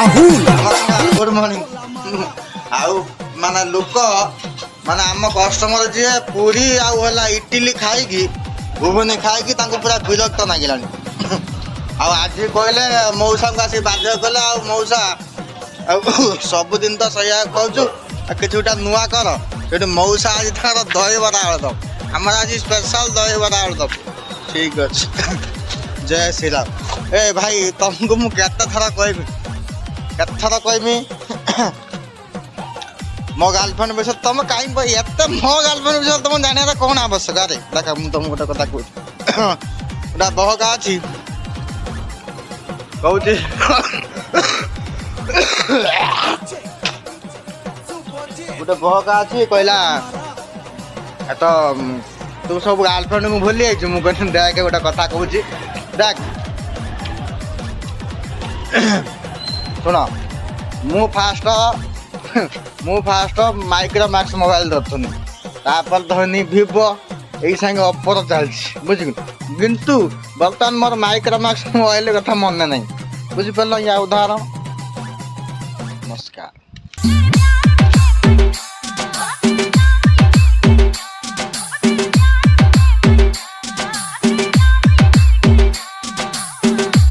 Rahul good morning आउ माने लोक माने आम कस्टमर जी पूरी आउ हला इडली खाई घुगुनी खाई पूरा विरक्त नागिलानी आज कहले मौसा को आसी बाध्य कले आ मौसा सबुदिन तो सही कहूँ कि गोटा नुआ कर से मौसा आज तार दही बड़ा आलुदम आम आज स्पेशल दही बड़ा आलुदम ठीक अच्छे जय श्री राम। ए भाई तुमको मुझे केते थर कहमी मो गर्लफ्रेंड विषय तुम कहीं मो गर्लफ्रेंड विषय तुम जाना कौन आवश्यक अरे देख मुझे तुमको गोटे कथा कहूँ गोटा बहका अच्छी कहूँ गोटे बहका अच्छी कहला तो तू सब गर्लफ्रेंड को भूली आई मुझे देख गोटे कथा कहूँ देख शुण मु फास्ट माइक्रोमैक्स मोबाइल धरथुनी तापर धरनी भिवो यही संगे अपर चलती बुझी किंतु बर्तमान मोर माइक्रोमैक्स मोबाइल कथा मन नहीं बुझिपार या उदाहरण